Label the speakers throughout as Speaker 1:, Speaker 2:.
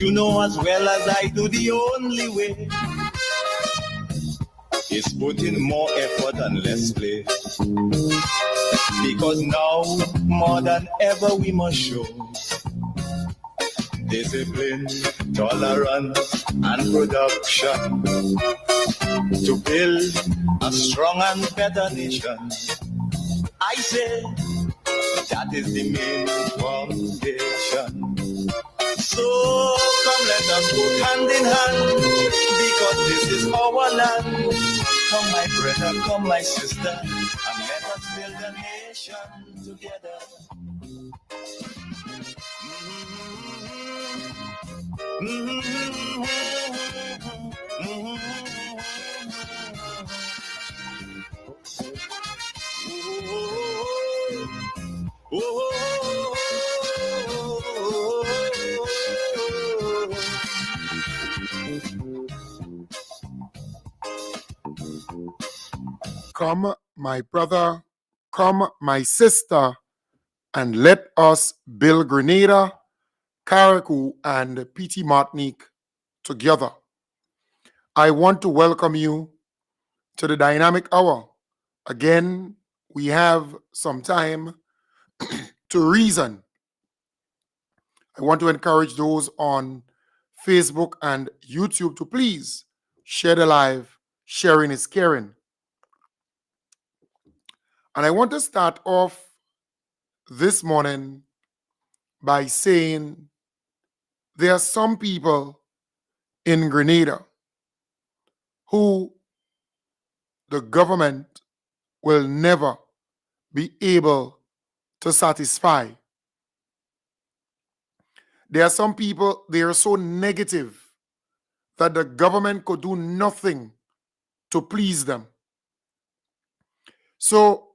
Speaker 1: You know as well as I do, the only way is put in more effort and less play. Because now, more than ever, we must show discipline, tolerance, and production to build a strong and better nation. I say that is the main foundation. So come, let us go hand in hand, because this is our land. Come, my brother, come, my sister, and let us build a nation together.
Speaker 2: Come, my brother, come, my sister, and let us build Grenada, Carriacou, and PT Martinique together. I want to welcome you to the Dynamic Hour. Again, we have some time to reason. I want to encourage those on Facebook and YouTube to please share the live. Sharing is caring. And I want to start off this morning by saying there are some people in Grenada who the government will never be able to satisfy. There are some people, they are so negative that the government could do nothing to please them. So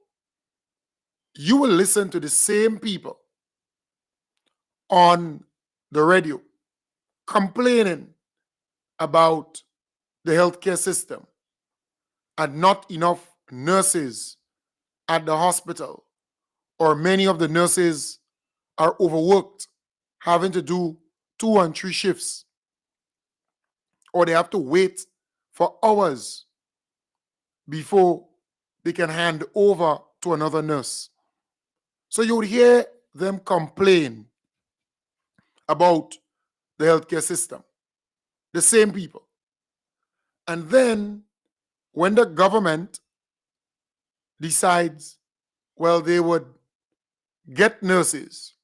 Speaker 2: you will listen to the same people on the radio complaining about the healthcare system and not enough nurses at the hospital, or many of the nurses are overworked, having to do 2 and 3 shifts, or they have to wait for hours before they can hand over to another nurse. So you would hear them complain about the healthcare system, the same people. And then when the government decides, well, they would get nurses,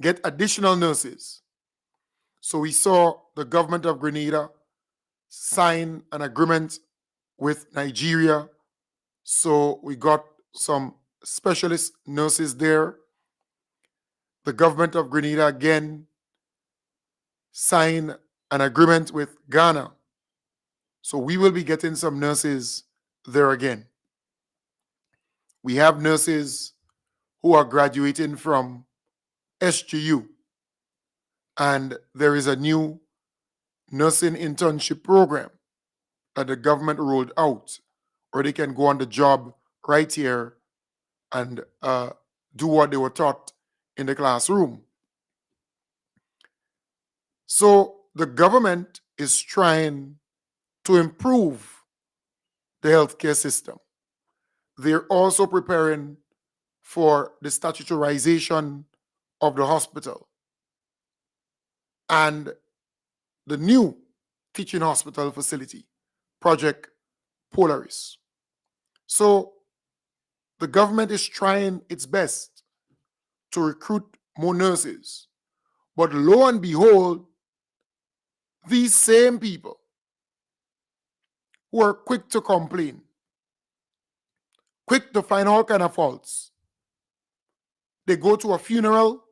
Speaker 2: get additional nurses. So we saw the government of Grenada sign an agreement with Nigeria. So we got some specialist nurses there. The government of Grenada again signed an agreement with Ghana. So we will be getting some nurses there again. We have nurses who are graduating from SGU, and there is a new nursing internship program that the government rolled out, where they can go on the job right here and do what they were taught in the classroom. So the government is trying to improve the healthcare system. They're also preparing for the statutorization of the hospital and the new teaching hospital facility, Project Polaris. So the government is trying its best to recruit more nurses. But lo and behold, these same people who are quick to complain, quick to find all kind of faults, they go to a funeral,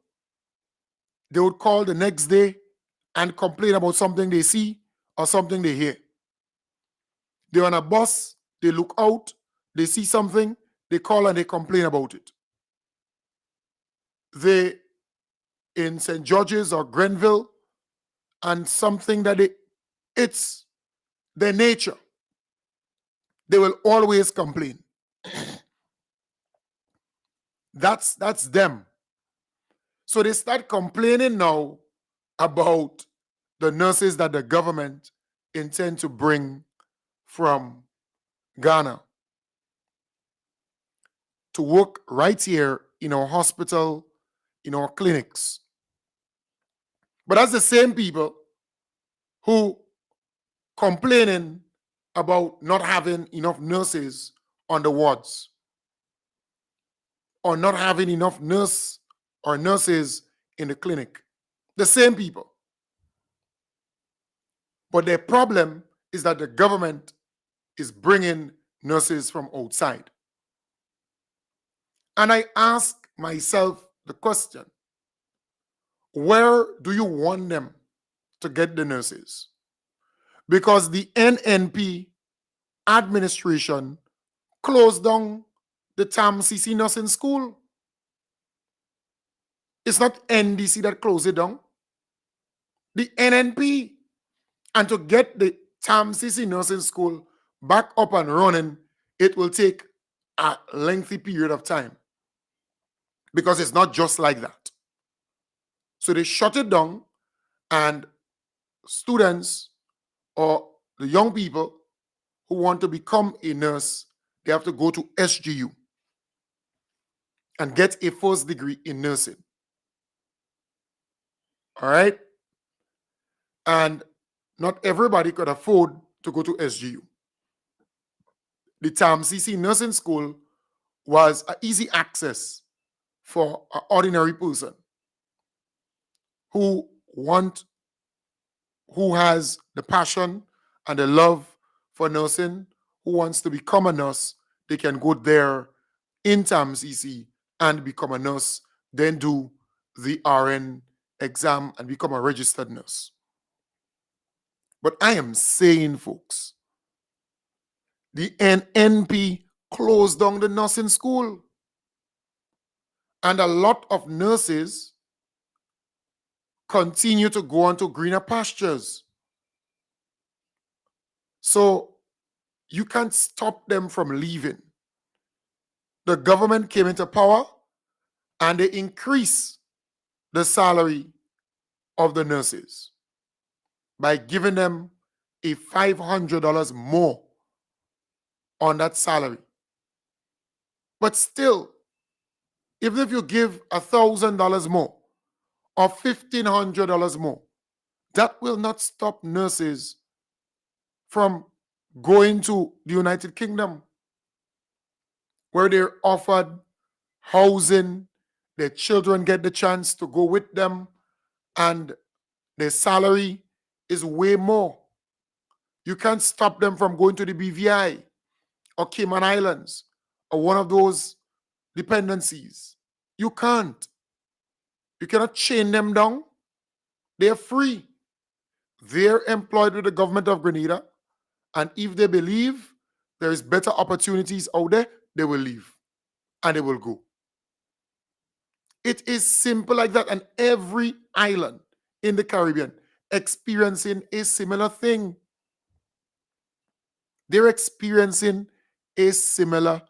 Speaker 2: they would call the next day and complain about something they see or something they hear. They're on a bus, they look out, they see something, they call and they complain about it. They in St. George's or Grenville, and something that it's their nature. They will always complain. That's them. So they start complaining now about the nurses that the government intend to bring from Ghana to work right here in our hospital, in our clinics. But that's the same people who complaining about not having enough nurses on the wards or not having enough nurses in the clinic. The same people. But their problem is that the government is bringing nurses from outside. And I ask myself the question, where do you want them to get the nurses? Because the NNP administration closed down the TAMCC nursing school. It's not NDC that closed it down. The NNP. And to get the TAMCC nursing school back up and running, it will take a lengthy period of time because it's not just like that. So they shut it down, and students or the young people who want to become a nurse, they have to go to SGU and get a first degree in nursing. All right? And not everybody could afford to go to SGU. The TAMCC nursing school was an easy access for an ordinary person who has the passion and the love for nursing, who wants to become a nurse. They can go there in TAMCC and become a nurse, then do the RN exam and become a registered nurse. But I am saying, folks, the NNP closed down the nursing school. And a lot of nurses continue to go on to greener pastures. So you can't stop them from leaving. The government came into power and they increased the salary of the nurses by giving them a $500 more on that salary. But still, even if you give $1,000 more or $1,500 more, that will not stop nurses from going to the United Kingdom, where they're offered housing, their children get the chance to go with them, and their salary is way more. You can't stop them from going to the BVI or Cayman Islands or one of those dependencies. You can't. You cannot chain them down. They're free. They're employed with the government of Grenada, and if they believe there is better opportunities out there, they will leave and they will go. It is simple like that, and every island in the Caribbean experiencing a similar thing. They're experiencing a similar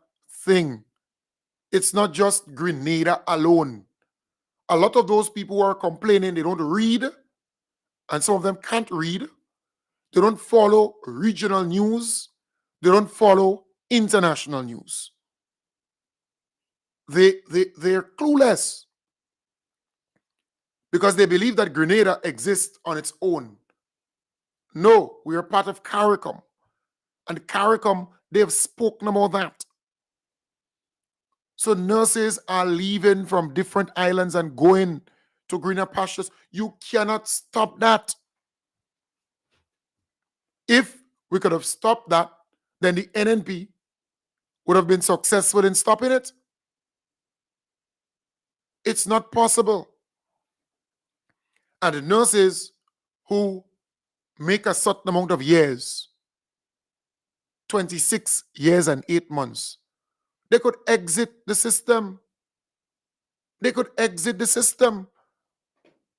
Speaker 2: thing. It's not just Grenada alone. A lot of those people who are complaining, they don't read, and some of them can't read. They don't follow regional news. They don't follow international news. They're clueless because they believe that Grenada exists on its own. No, we are part of CARICOM. And CARICOM, they have spoken about that. So nurses are leaving from different islands and going to greener pastures. You cannot stop that. If we could have stopped that, then the NNP would have been successful in stopping it. It's not possible. And the nurses who make a certain amount of years, 26 years and 8 months, they could exit the system. They could exit the system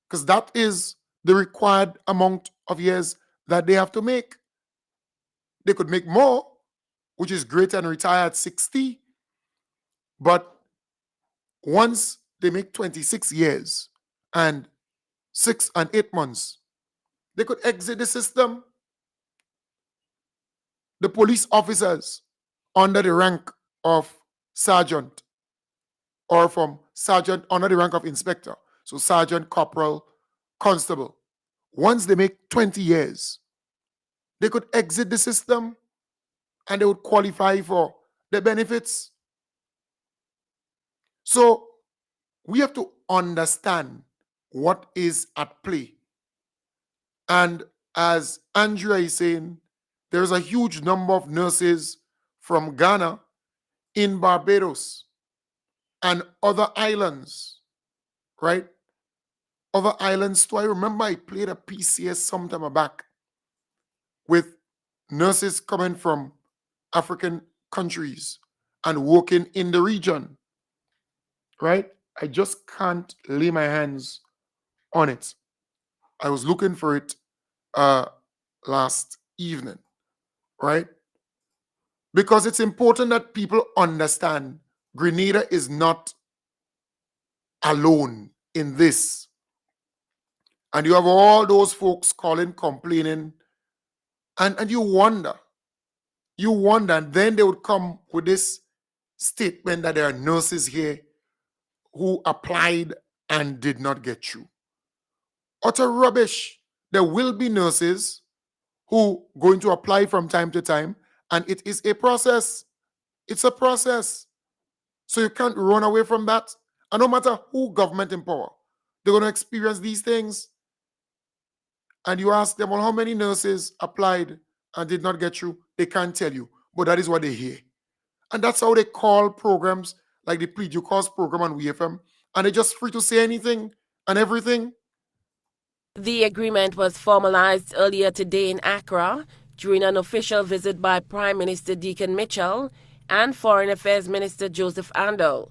Speaker 2: because that is the required amount of years that they have to make. They could make more, which is great, and retire at 60. But once they make 26 years and 6 and 8 months. They could exit the system. The police officers under the rank of sergeant, or from sergeant under the rank of inspector, so sergeant, corporal, constable, once they make 20 years, they could exit the system and they would qualify for the benefits. So we have to understand what is at play. And as Andrea is saying, there is a huge number of nurses from Ghana, in Barbados, and other islands, right? Other islands too. I remember I played a PCS some time back with nurses coming from African countries and working in the region, right? I just can't lay my hands on it. I was looking for it last evening, right? Because it's important that people understand Grenada is not alone in this. And you have all those folks calling, complaining, and you wonder, and then they would come with this statement that there are nurses here who applied and did not get through. Utter rubbish. There will be nurses who going to apply from time to time, and it is a process. It's a process. So you can't run away from that. And no matter who government in power, they're going to experience these things. And you ask them, well, how many nurses applied and did not get through? They can't tell you, but that is what they hear. And that's how they call programs like the Plead Your Cause program on WFM, and they're just free to say anything and everything.
Speaker 3: The agreement was formalized earlier today in Accra during an official visit by Prime Minister Deacon Mitchell and Foreign Affairs Minister Joseph Andal.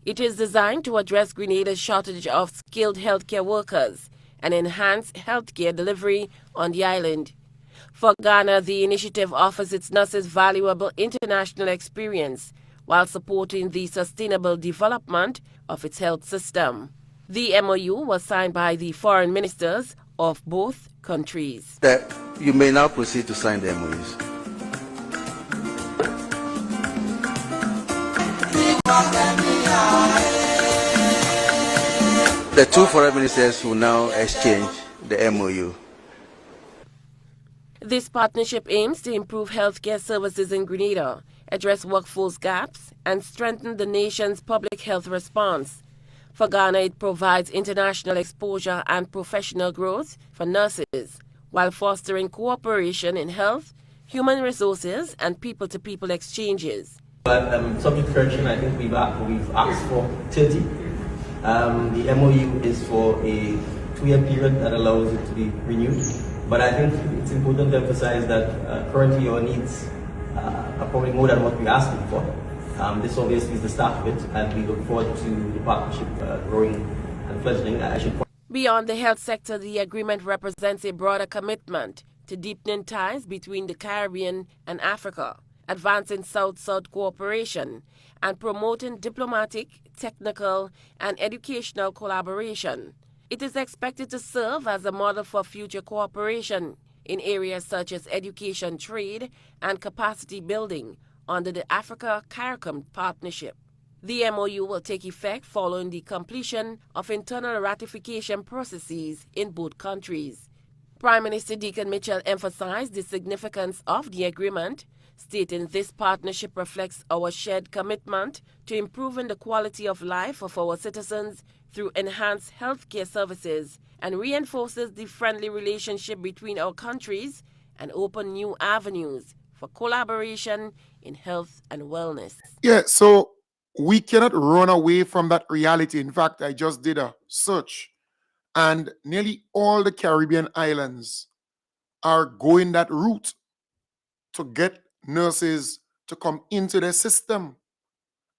Speaker 3: It is designed to address Grenada's shortage of skilled healthcare workers and enhance healthcare delivery on the island. For Ghana, the initiative offers its nurses valuable international experience while supporting the sustainable development of its health system. The MOU was signed by the foreign ministers of both countries.
Speaker 4: You may now proceed to sign the MOUs. The two foreign ministers will now exchange the MOU.
Speaker 3: This partnership aims to improve healthcare services in Grenada, address workforce gaps, and strengthen the nation's public health response. For Ghana, it provides international exposure and professional growth for nurses, while fostering cooperation in health, human resources, and people-to-people exchanges.
Speaker 5: Subject correction, I think we've asked for 30. The MOU is for a 2-year period that allows it to be renewed. But I think it's important to emphasize that currently our needs are probably more than what we're asking for. This obviously is the start of it, and we look forward to the partnership growing and fledgling.
Speaker 3: Beyond the health sector, the agreement represents a broader commitment to deepening ties between the Caribbean and Africa, advancing South-South cooperation, and promoting diplomatic, technical, and educational collaboration. It is expected to serve as a model for future cooperation in areas such as education, trade, and capacity building under the Africa-CARICOM partnership. The MOU will take effect following the completion of internal ratification processes in both countries. Prime Minister Deacon Mitchell emphasized the significance of the agreement, stating this partnership reflects our shared commitment to improving the quality of life of our citizens through enhanced healthcare services and reinforces the friendly relationship between our countries and open new avenues for collaboration in health and wellness.
Speaker 2: Yeah, so we cannot run away from that reality. In fact, I just did a search, and nearly all the Caribbean islands are going that route to get nurses to come into their system,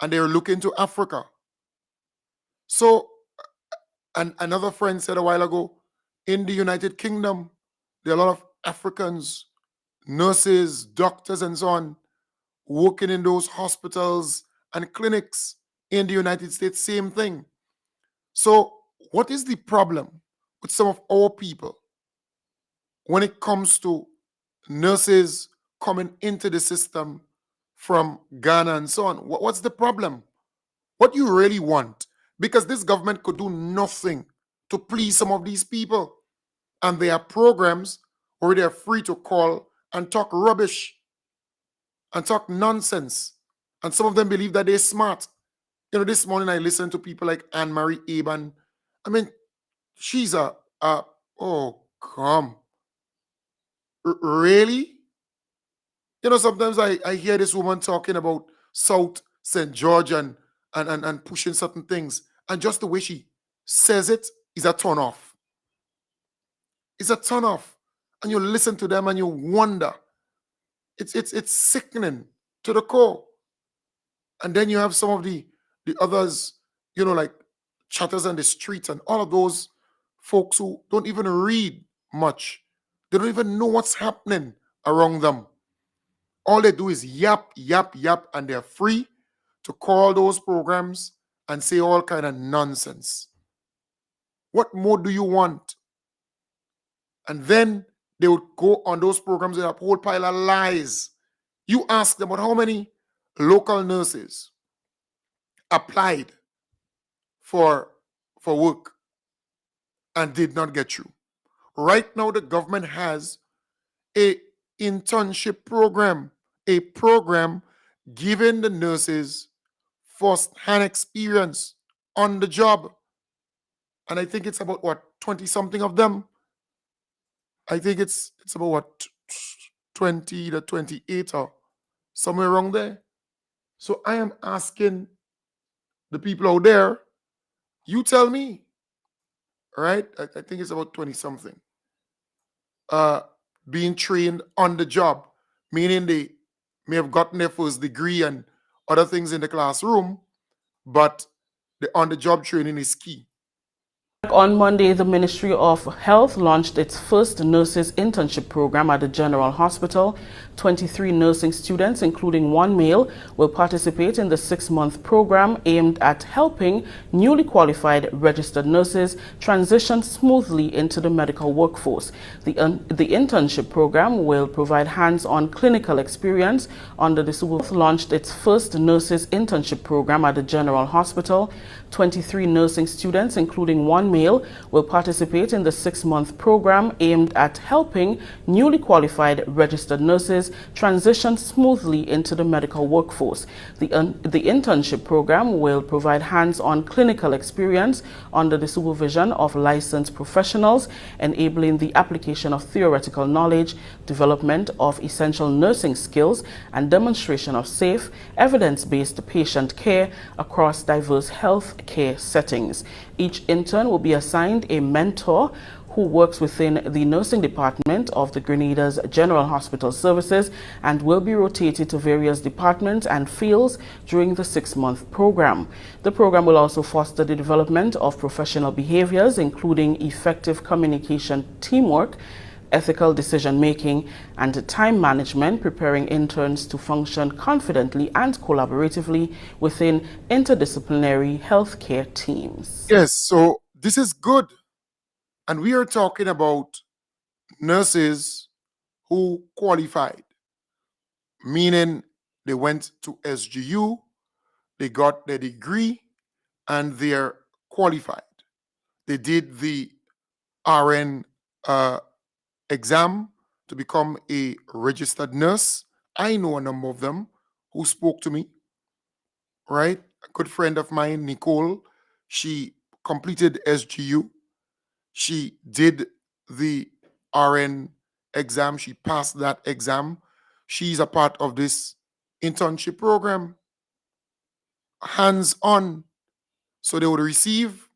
Speaker 2: and they're looking to Africa. So, and another friend said a while ago, in the United Kingdom, there are a lot of Africans, nurses, doctors, and so on, working in those hospitals and clinics. In the United States, same thing. So what is the problem with some of our people when it comes to nurses coming into the system from Ghana and so on? What's the problem? What you really want? Because this government could do nothing to please some of these people. And there are programs where they are free to call and talk rubbish and talk nonsense. And some of them believe that they're smart. You know, this morning I listened to people like Anne-Marie Aban. I mean, she's oh, come. Really? You know, sometimes I hear this woman talking about South St. George and pushing certain things. And just the way she says it is a turn off. It's a turn off. And you listen to them and you wonder. It's sickening to the core. And then you have some of the others, you know, like chatters on the streets and all of those folks who don't even read much. They don't even know what's happening around them. All they do is yap, yap, yap, and they're free to call those programs and say all kind of nonsense. What more do you want? And then they would go on those programs with a whole pile of lies. You ask them about how many local nurses applied for work and did not get through. Right now, the government has a internship program, a program giving the nurses first-hand experience on the job. And I think it's about, 20-something of them? I think it's about 20 to 28 or somewhere around there. So I am asking the people out there, you tell me, right? I think it's about 20-something. Being trained on the job, meaning they may have gotten their first degree and other things in the classroom, but the on-the-job training is key.
Speaker 6: On Monday, the Ministry of Health launched its first nurses internship program at the General Hospital. 23 nursing students, including one male, will participate in the 6-month program aimed at helping newly qualified registered nurses transition smoothly into the medical workforce. The internship program will provide hands-on clinical experience under the supervision. Launched its first nurses internship program at the General Hospital. 23 nursing students, including one male, will participate in the 6-month program aimed at helping newly qualified registered nurses transition smoothly into the medical workforce. The internship program will provide hands-on clinical experience under the supervision of licensed professionals, enabling the application of theoretical knowledge, development of essential nursing skills, and demonstration of safe, evidence-based patient care across diverse health care settings. Each intern will be assigned a mentor who works within the nursing department of the Grenada's General Hospital Services and will be rotated to various departments and fields during the 6-month program. The program will also foster the development of professional behaviors, including effective communication, teamwork, ethical decision-making, and time management, preparing interns to function confidently and collaboratively within interdisciplinary healthcare teams.
Speaker 2: Yes, so this is good. And we are talking about nurses who qualified, meaning they went to SGU, they got their degree, and they're qualified. They did the RN exam to become a registered nurse. I know a number of them who spoke to me, right? A good friend of mine, Nicole, she completed SGU. She did the RN exam. She passed that exam. She's a part of this internship program, hands-on. So they would receive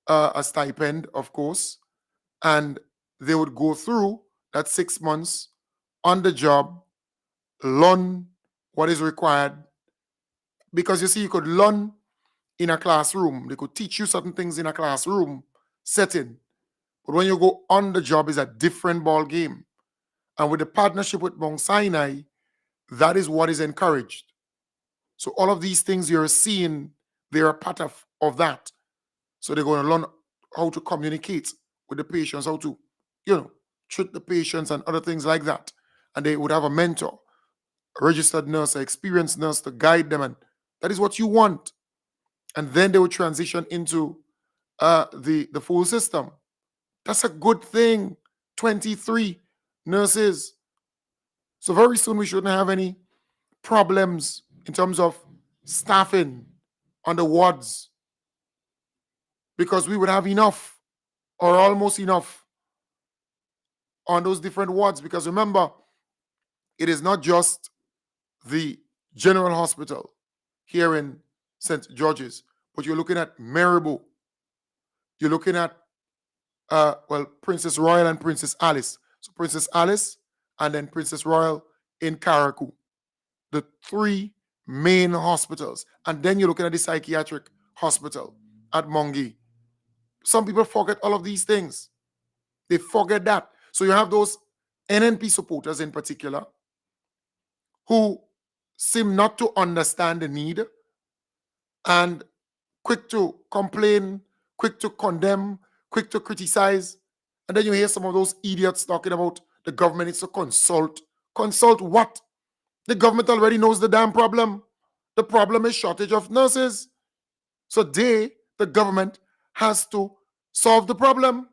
Speaker 2: a stipend, of course, and they would go through that 6 months on the job, learn what is required. Because you see, you could learn in a classroom. They could teach you certain things in a classroom setting. But when you go on the job, it's a different ball game. And with the partnership with Mount Sinai, that is what is encouraged. So all of these things you're seeing, they're a part of that. So they're going to learn how to communicate with the patients, how to, treat the patients and other things like that. And they would have a mentor, a registered nurse, an experienced nurse to guide them. And that is what you want. And then they would transition into the full system. That's a good thing. 23 nurses. So very soon we shouldn't have any problems in terms of staffing on the wards, because we would have enough or almost enough on those different wards. Because remember, it is not just the general hospital here in St. George's, but you're looking at Maribor. You're looking at, Princess Royal and Princess Alice. So Princess Alice and then Princess Royal in Karakou. The three main hospitals. And then you're looking at the psychiatric hospital at Mongi. Some people forget all of these things. They forget that. So you have those NNP supporters in particular who seem not to understand the need and quick to complain, quick to condemn, quick to criticize. And then you hear some of those idiots talking about the government needs to consult. Consult what? The government already knows the damn problem. The problem is shortage of nurses. So the government, has to solve the problem.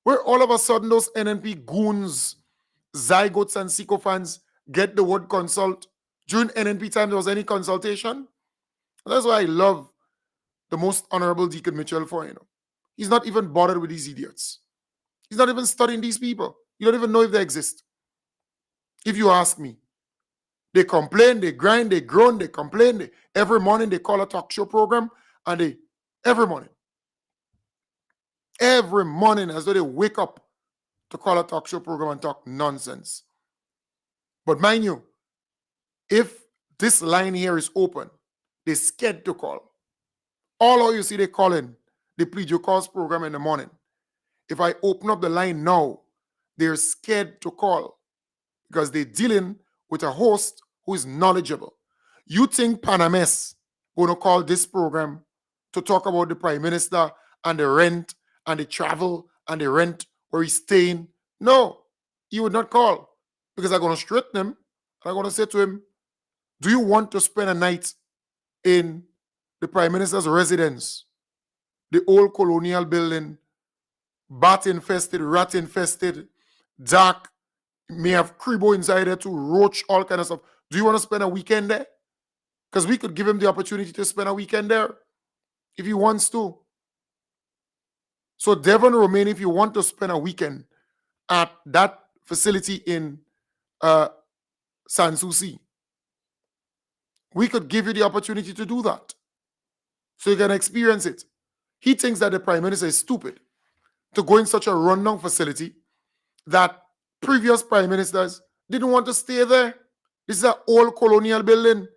Speaker 2: Where all of a sudden those NNP goons, zygotes and sycophants get the word consult. During NNP time, there was any consultation. That's why I love the most honorable Deacon Mitchell for, He's not even bothered with these idiots. He's not even studying these people. You don't even know if they exist. If you ask me, they complain, they grind, they groan, they complain. Every morning they call a talk show program, and every morning as though they wake up to call a talk show program and talk nonsense. But mind you, if this line here is open, they're scared to call. All of you see they call in the Plead Your Cause program in the morning. If I open up the line now, they're scared to call because they're dealing with a host who is knowledgeable. You think Panames going to call this program to talk about the Prime Minister and the rent and the travel and the rent where he's staying? No, he would not call, because I'm going to straighten him and I'm going to say to him, do you want to spend a night in the Prime Minister's residence, the old colonial building, bat-infested, rat-infested, dark, may have cribo inside there to roach, all kind of stuff. Do you want to spend a weekend there? Because we could give him the opportunity to spend a weekend there if he wants to. So Devon Romain, if you want to spend a weekend at that facility in Sanssouci, we could give you the opportunity to do that so you can experience it. He thinks that the Prime Minister is stupid to go in such a rundown facility that previous Prime Ministers didn't want to stay there. This is an old colonial building.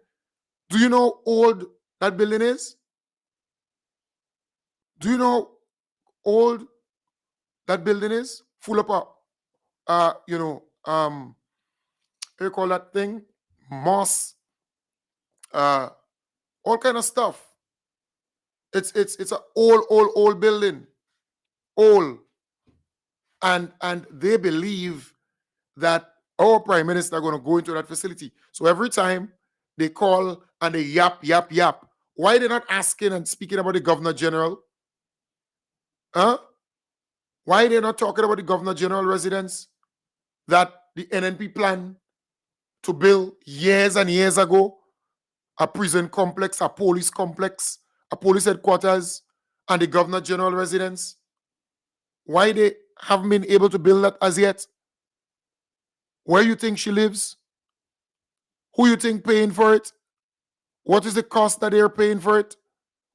Speaker 2: Do you know how old that building is? Do you know how old that building is? Full of what do you call that thing? Moss, all kind of stuff. It's an old building. Old. And they believe that our Prime Minister are going to go into that facility. So every time they call and they yap. Why are they not asking and speaking about the Governor General? Huh? Why are they not talking about the Governor General residence that the NNP planned to build years and years ago? A prison complex, a police complex, a police headquarters, and the Governor General residence. Why they haven't been able to build that as yet? Where you think she lives? Who you think paying for it? What is the cost that they're paying for it?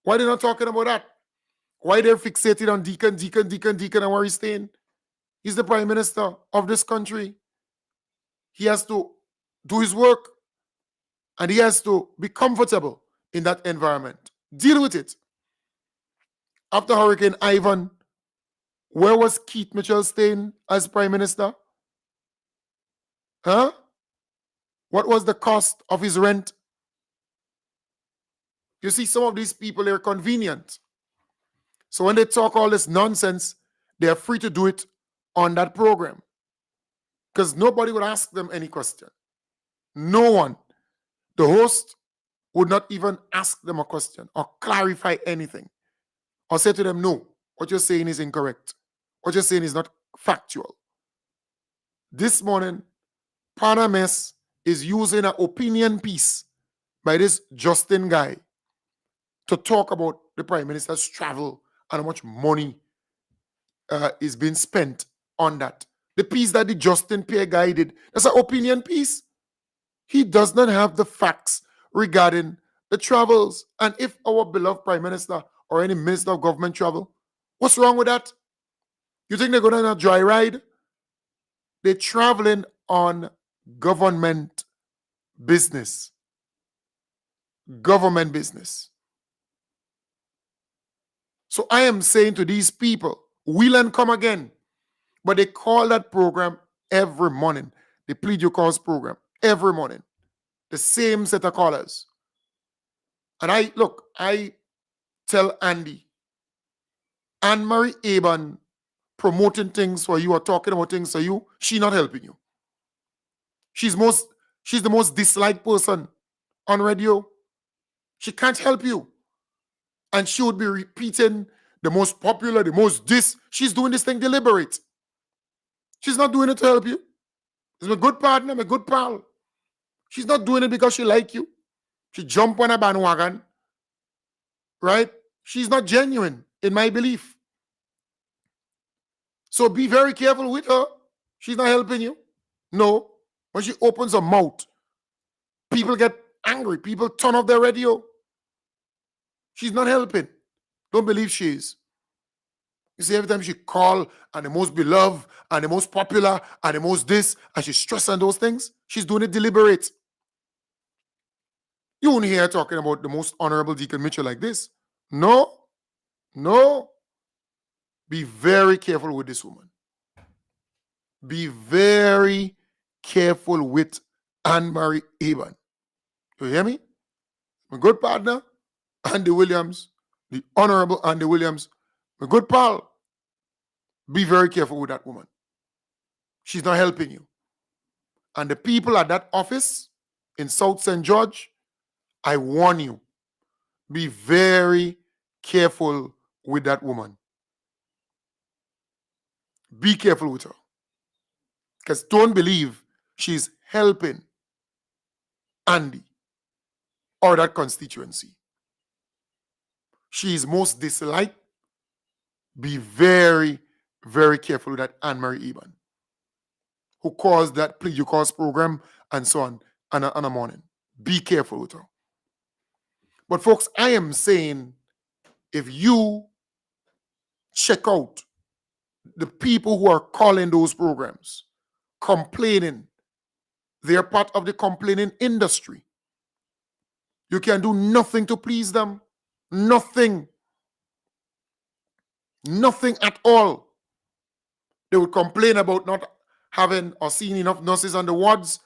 Speaker 2: Why they not talking about that? Why they're fixated on Deacon and where he's staying? He's the Prime Minister of this country. He has to do his work and he has to be comfortable in that environment. Deal with it. After Hurricane Ivan, where was Keith Mitchell staying as Prime Minister? Huh? What was the cost of his rent? You see, some of these people, they're convenient. So when they talk all this nonsense, They are free to do it on that program because nobody would ask them any question. No one. The host would not even ask them a question or clarify anything or say to them, no, what you're saying is incorrect. What you're saying is not factual. This morning, Panames is using an opinion piece by this Justin guy to talk about the Prime Minister's travel and how much money is being spent on that. The piece that the Justin Pierre guy did, that's an opinion piece. He does not have the facts regarding the travels. And if our beloved Prime Minister or any Minister of Government travel, what's wrong with that? You think they're going on a joyride? They're traveling on government business. Government business. So I am saying to these people, will and come again. But they call that program every morning. The Plead Your Cause program every morning. The same set of callers. And I tell Andy, Anne-Marie Aban promoting things for you or talking about things for you, she's not helping you. She's the most disliked person on radio. She can't help you. And she would be repeating the most popular, the most this. She's doing this thing deliberate. She's not doing it to help you. She's a good partner, a good pal. She's not doing it because she like you. She jump on a bandwagon. Right? She's not genuine, in my belief. So be very careful with her. She's not helping you. No. When she opens her mouth, people get angry. People turn off their radio. She's not helping. Don't believe she is. You see, every time she call and the most beloved and the most popular and the most this, and she's stressing those things, she's doing it deliberate. You won't hear her talking about the most honorable Deacon Mitchell like this. No. No. Be very careful with this woman. Be very careful with Anne-Marie Aban. You hear me? My good partner, Andy Williams, the Honorable Andy Williams, my good pal. Be very careful with that woman. She's not helping you. And the people at that office in South St. George, I warn you, be very careful with that woman. Be careful with her. Because don't believe she's helping Andy or that constituency. She is most disliked. Be very, very careful with that Anne-Marie Aban, who caused that Plead Your Cause program and so on a morning. Be careful with her. But folks, I am saying if you check out the people who are calling those programs, complaining, they're part of the complaining industry. You can do nothing to please them. Nothing. Nothing at all. They would complain about not having or seeing enough nurses on the wards.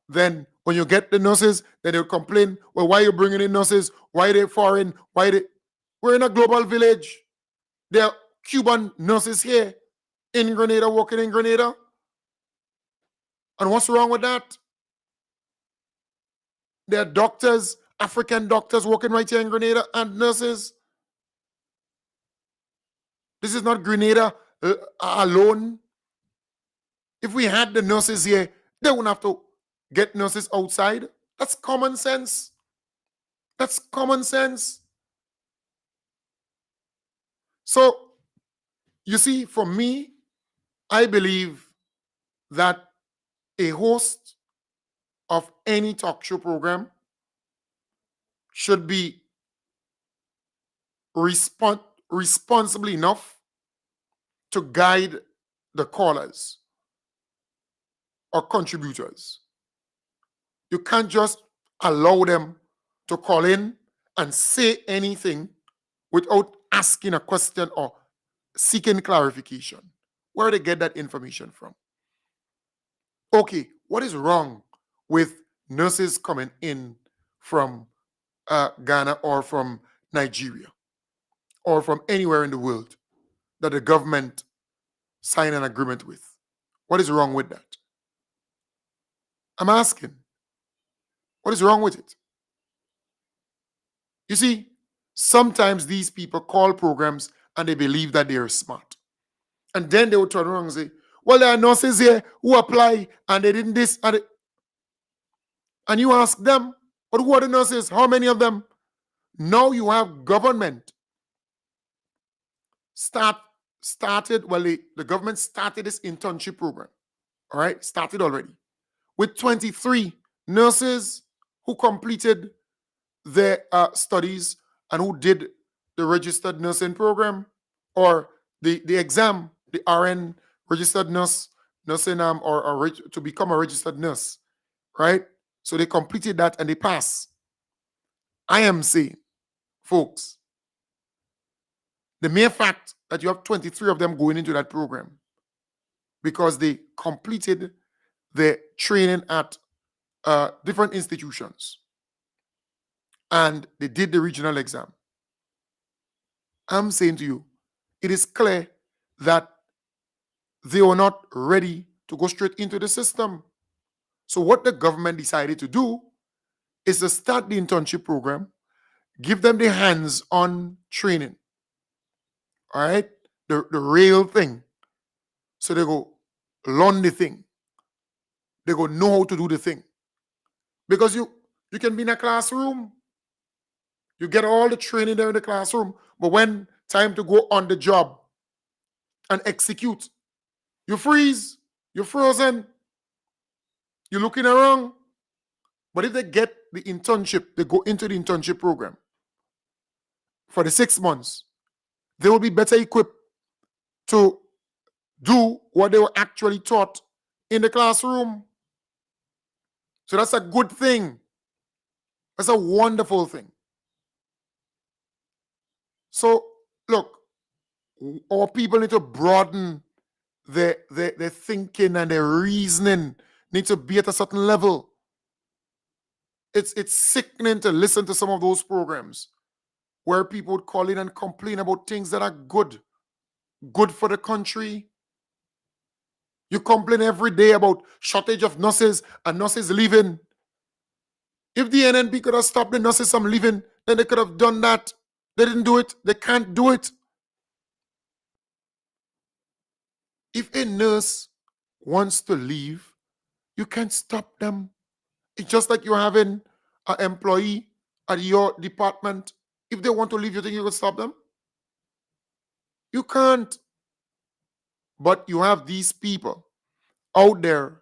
Speaker 2: Then when you get the nurses, then they would complain, well, why are you bringing in nurses? Why are they foreign? We're in a global village. There are Cuban nurses here in Grenada, working in Grenada. And what's wrong with that? There are doctors, African doctors working right here in Grenada and nurses. This is not Grenada alone. If we had the nurses here, they wouldn't have to get nurses outside. That's common sense. That's common sense. So, you see, for me, I believe that a host of any talk show program should be responsible enough to guide the callers or contributors. You can't just allow them to call in and say anything without asking a question or seeking clarification. Where do they get that information from? Okay, what is wrong with nurses coming in from Ghana or from Nigeria or from anywhere in the world that the government sign an agreement with? What is wrong with that? I'm asking. What is wrong with it? You see, sometimes these people call programs and they believe that they are smart. And then they will turn around and say, well, there are nurses here who apply and they didn't this. And you ask them, but who are the nurses? How many of them? Now you have government the government started this internship program. All right, started already with 23 nurses who completed their studies and who did the registered nursing program or the exam, the RN registered nursing to become a registered nurse, right? So they completed that and they passed. I am saying, folks, the mere fact that you have 23 of them going into that program because they completed their training at different institutions and they did the regional exam. I'm saying to you, it is clear that they were not ready to go straight into the system. So what the government decided to do is to start the internship program, give them the hands-on training, all right? The real thing. So they go learn the thing. They go know how to do the thing. Because you can be in a classroom, you get all the training there in the classroom, but when time to go on the job and execute, you freeze, you're frozen, you're looking around. But if they get the internship, they go into the internship program for the 6 months, they will be better equipped to do what they were actually taught in the classroom. So that's a good thing. That's a wonderful thing. So, look, our people need to broaden their thinking and their reasoning need to be at a certain level. It's sickening to listen to some of those programs where people would call in and complain about things that are good for the country. You complain every day about shortage of nurses and nurses leaving. If the NNP could have stopped the nurses from leaving, then they could have done that. They didn't do it. They can't do it. If a nurse wants to leave, you can't stop them. It's just like you're having an employee at your department. If they want to leave, you think you can stop them? You can't. But you have these people out there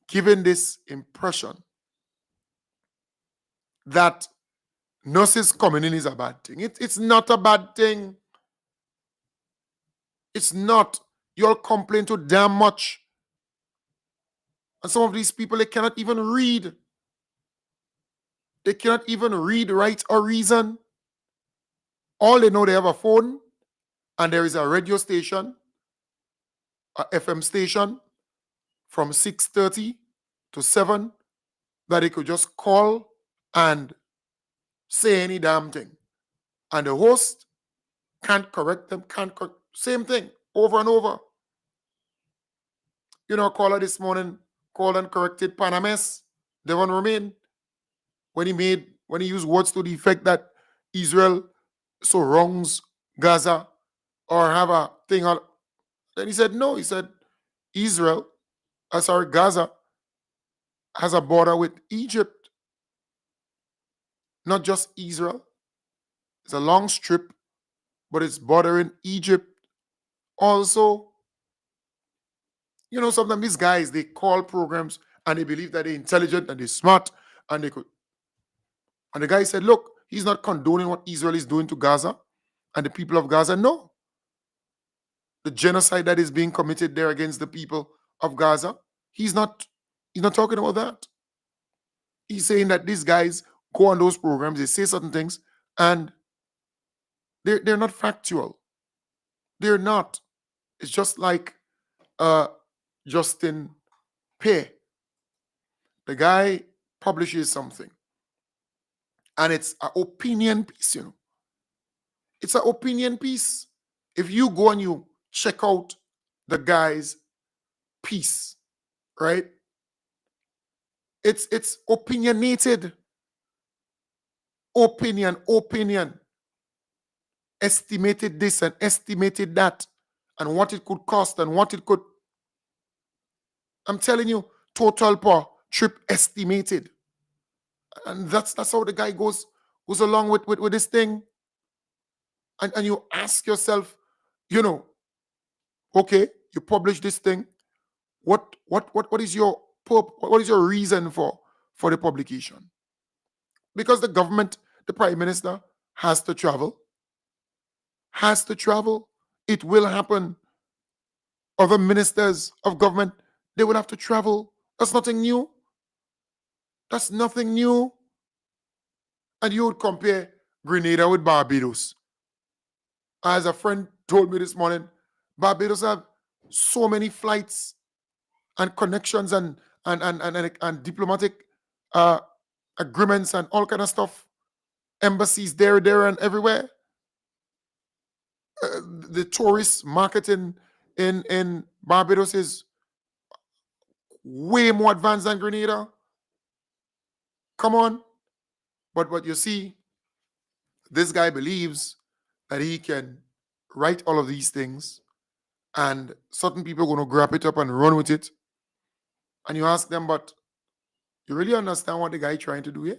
Speaker 2: giving this impression that nurses coming in is a bad thing. It's not a bad thing. It's not. You all complain too damn much. And some of these people, they cannot even read. They cannot even read, write, or reason. All they know, they have a phone, and there is a radio station, a FM station, from 6:30 to 7 that they could just call and say any damn thing. And the host can't correct them, same thing, over and over. You know, a caller this morning called and corrected Panames, Devon Romain, when he used words to the effect that Israel so wrongs Gaza or have a thing. Then he said, no, he said Gaza has a border with Egypt. Not just Israel. It's a long strip, but it's bordering Egypt also. You know, sometimes these guys, they call programs and they believe that they're intelligent and they're smart and they could. And the guy said, look, he's not condoning what Israel is doing to Gaza and the people of Gaza. No. The genocide that is being committed there against the people of Gaza, he's not talking about that. He's saying that these guys go on those programs, they say certain things, and they're not factual. They're not. It's just like Justin Pay. The guy publishes something, and it's an opinion piece, you know. It's an opinion piece. If you go and you check out the guy's piece, right? It's opinionated. Opinion. Estimated this and estimated that, and what it could cost and what it could. I'm telling you, total per trip estimated. And that's how the guy goes along with this thing. And you ask yourself, okay, you publish this thing. What is your reason for the publication? Because the government, the prime minister, has to travel. It will happen. Other ministers of government, they will have to travel. That's nothing new. And you would compare Grenada with Barbados. As a friend told me this morning, Barbados have so many flights and connections and diplomatic agreements and all kind of stuff. Embassies there and everywhere. The tourist marketing in Barbados is way more advanced than Grenada. Come on. But what you see, this guy believes that he can write all of these things, and certain people are going to grab it up and run with it. And you ask them, but you really understand what the guy is trying to do here?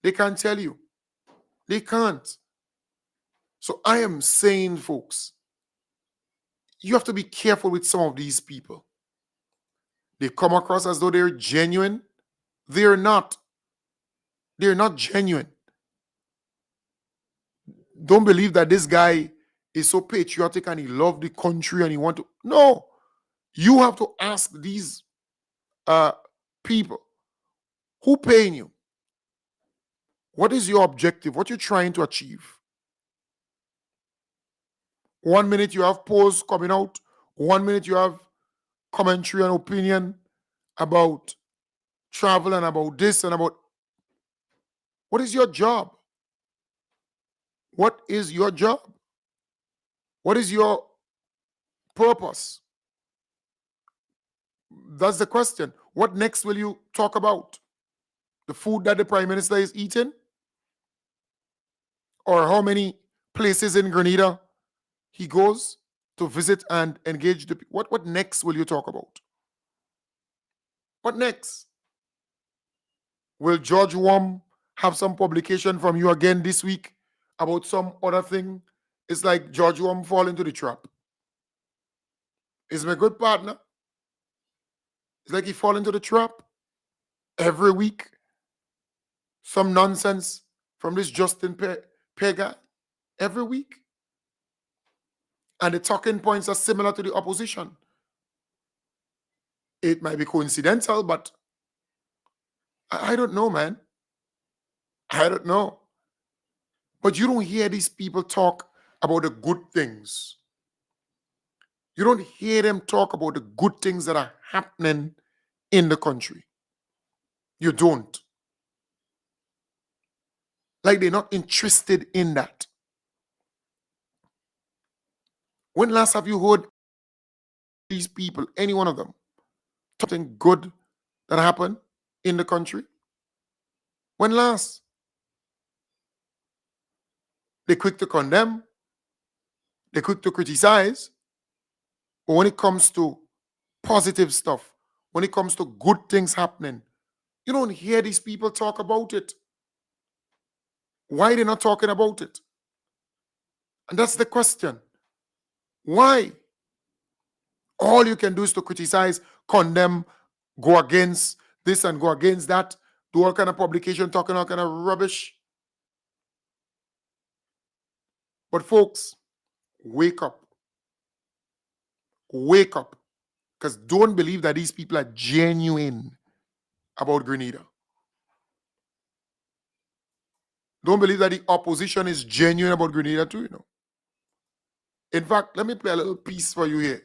Speaker 2: They can't tell you. They can't. So I am saying, folks, you have to be careful with some of these people. They come across as though they're genuine. They're not. They're not genuine. Don't believe that this guy is so patriotic and he loves the country and he want to. No. You have to ask these people, who paying you? What is your objective? What you're trying to achieve? 1 minute you have posts coming out. 1 minute you have commentary and opinion about travel and about this and about. What is your job? What is your job? What is your purpose? That's the question. What next will you talk about? The food that the prime minister is eating? Or how many places in Grenada he goes to visit and engage the people? What next will you talk about? What next? Will George Wom have some publication from you again this week about some other thing? It's like George Wom fall into the trap. He's my good partner. It's like he fall into the trap every week. Some nonsense from this Justin Pay guy every week. And the talking points are similar to the opposition. It might be coincidental, but I don't know, man. I don't know. But you don't hear these people talk about the good things. You don't hear them talk about the good things that are happening in the country. You don't. Like they're not interested in that. When last have you heard these people, any one of them, something good that happened in the country? When last? They're quick to condemn. They're quick to criticize. But when it comes to positive stuff, when it comes to good things happening, you don't hear these people talk about it. Why they're not talking about it? And that's the question. Why? All you can do is to criticize, condemn, go against this and go against that, do all kind of publication, talking all kind of rubbish. But folks, wake up. Wake up. Because don't believe that these people are genuine about Grenada. Don't believe that the opposition is genuine about Grenada too, In fact, let me play a little piece for you here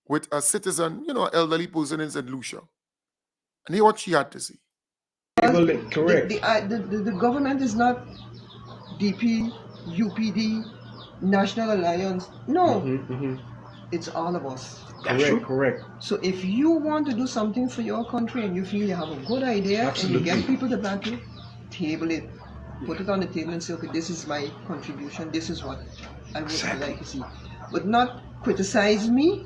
Speaker 2: with a citizen, elderly person in St. Lucia. And hear what she had to say.
Speaker 7: Correct. The government is not DP, UPD, National Alliance. No. it's all of us.
Speaker 8: Correct.
Speaker 7: So if you want to do something for your country and you feel you have a good idea and you get people to back you, table it. Put it on the table and say, okay, this is my contribution. This is what I would like to see. But not criticize me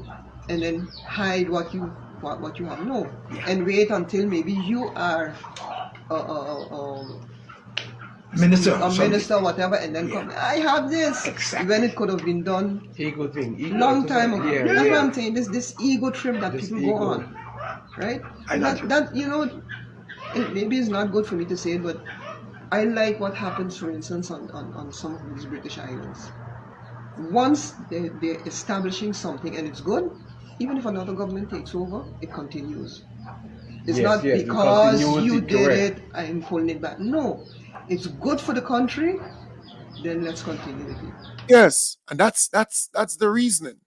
Speaker 7: and then hide what you have. No. And wait until maybe you are
Speaker 8: Minister,
Speaker 7: minister, whatever, and then come. I have this.
Speaker 8: Exactly.
Speaker 7: When it could have been done
Speaker 8: Ego thing.
Speaker 7: long time ago.
Speaker 8: Yeah.
Speaker 7: That's what I'm saying. This ego trip that
Speaker 8: This
Speaker 7: people go
Speaker 8: ego.
Speaker 7: on, right?
Speaker 8: I got you.
Speaker 7: That maybe it's not good for me to say it, but I like what happens, for instance, on some of these British islands. Once they're establishing something and it's good, even if another government takes over, it continues. It's not because you did it, I'm pulling it back. No, it's good for the country, then let's continue with it.
Speaker 2: Yes, and that's the reasoning.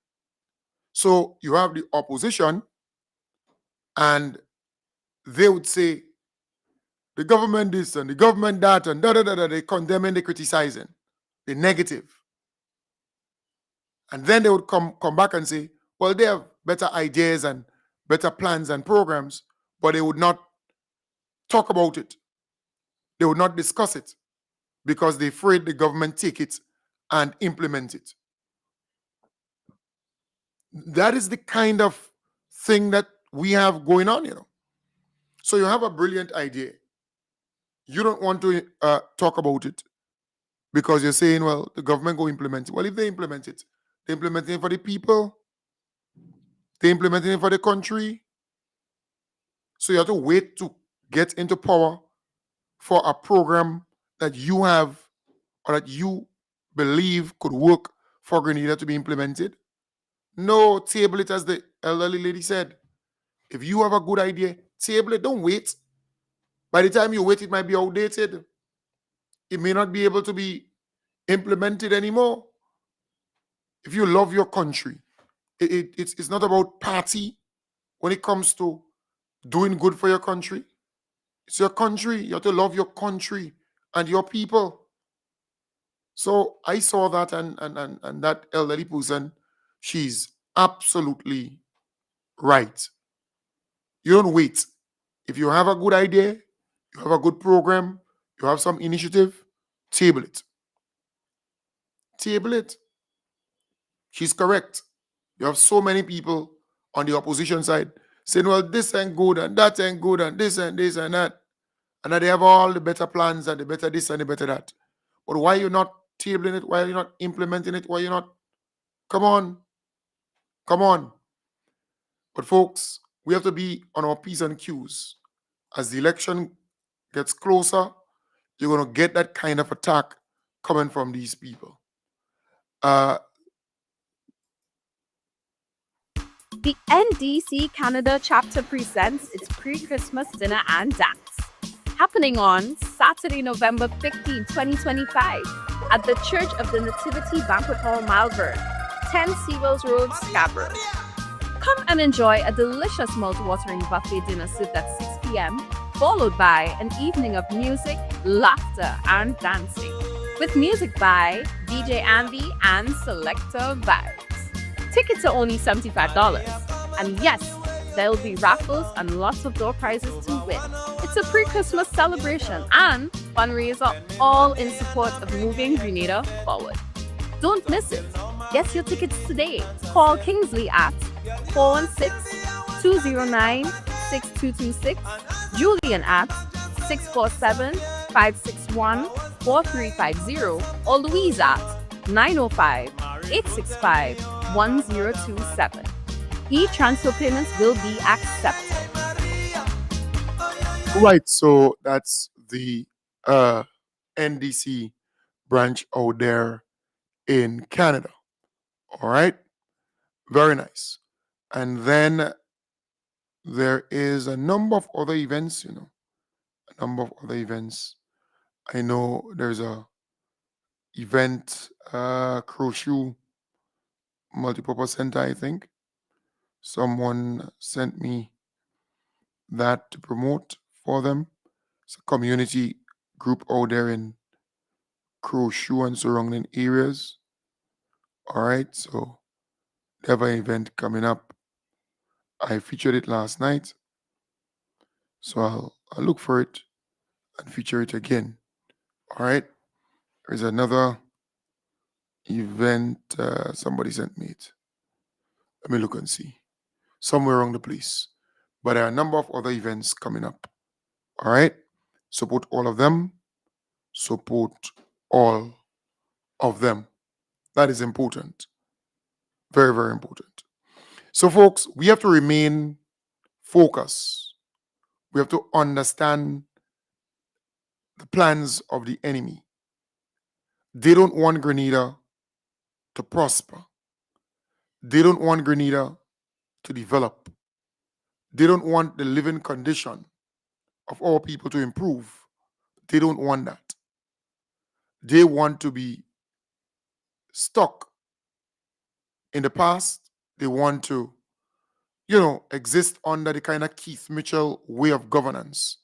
Speaker 2: So you have the opposition, and they would say the government this and the government that and they condemning, they criticizing, they negative. And then they would come back and say, well, they have better ideas and better plans and programs, but they would not talk about it. They would not discuss it because they're afraid the government take it and implement it. That is the kind of thing that we have going on, So you have a brilliant idea. You don't want to talk about it because you're saying, well, the government go implement it. Well, if they implement it, they implement it for the people. They implement it for the country. So you have to wait to get into power for a program that you have or that you believe could work for Grenada to be implemented. No, table it, as the elderly lady said. If you have a good idea, table it. Don't wait. By the time you wait, it might be outdated. It may not be able to be implemented anymore. If you love your country, it's not about party when it comes to doing good for your country. It's your country. You have to love your country and your people. So I saw that, and that elderly person, she's absolutely right. You don't wait. If you have a good idea, you have a good program, you have some initiative, table it. Table it. She's correct. You have so many people on the opposition side saying, well, this ain't good, and that ain't good, and this and this and that. And that they have all the better plans and the better this and the better that. But why are you not tabling it? Why are you not implementing it? Why are you not? Come on. Come on. But folks, we have to be on our P's and Q's. As the election gets closer, you're going to get that kind of attack coming from these people.
Speaker 9: The NDC Canada chapter presents its pre-Christmas dinner and dance, happening on Saturday, November 15, 2025, at the Church of the Nativity Banquet Hall, Malvern, 10 Seawells Road, Scarborough. Come and enjoy a delicious mouth-watering buffet dinner served at 6 p.m., followed by an evening of music, laughter, and dancing, with music by DJ Ambi and Selector Vibes. Tickets are only $75. And yes, there'll be raffles and lots of door prizes to win. It's a pre-Christmas celebration and fundraiser, all in support of moving Grenada forward. Don't miss it. Get your tickets today. Call Kingsley at 416-209-6226, Julian at 647-561-4350, or Louise at 905-865-1027. E-transfer payments will be accepted.
Speaker 2: Right, so that's the NDC branch out there in Canada. All right, very nice. And then there is a number of other events, a number of other events. I know there's a event, Crochet Multipurpose Center, I think. Someone sent me that to promote for them. It's a community group out there in Crochet and surrounding areas. All right, so They have an event coming up. I featured it last night, so I'll look for it and feature it again. All right. There's another event. Somebody sent me it. Let me look and see. Somewhere around the place. But there are a number of other events coming up. All right. Support all of them. Support all of them. That is important. Very, very important. So, folks, we have to remain focused. We have to understand the plans of the enemy. They don't want Grenada to prosper. They don't want Grenada to develop. They don't want the living condition of our people to improve. They don't want that. They want to be stuck in the past. They want to, exist under the kind of Keith Mitchell way of governance.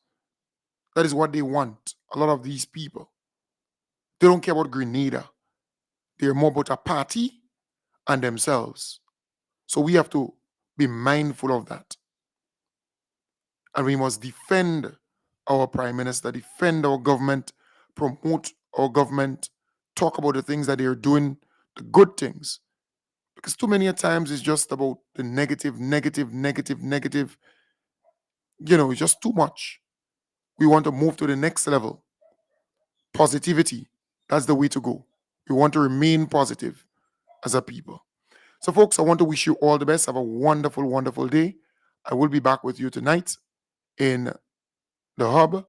Speaker 2: That is what they want, a lot of these people. They don't care about Grenada. They're more about a party and themselves. So we have to be mindful of that. And we must defend our prime minister, defend our government, promote our government, talk about the things that they're doing, the good things. Because too many times it's just about the negative. It's just too much. We want to move to the next level. Positivity, that's the way to go. We want to remain positive as a people. So, folks, I want to wish you all the best. Have a wonderful, wonderful day. I will be back with you tonight in the hub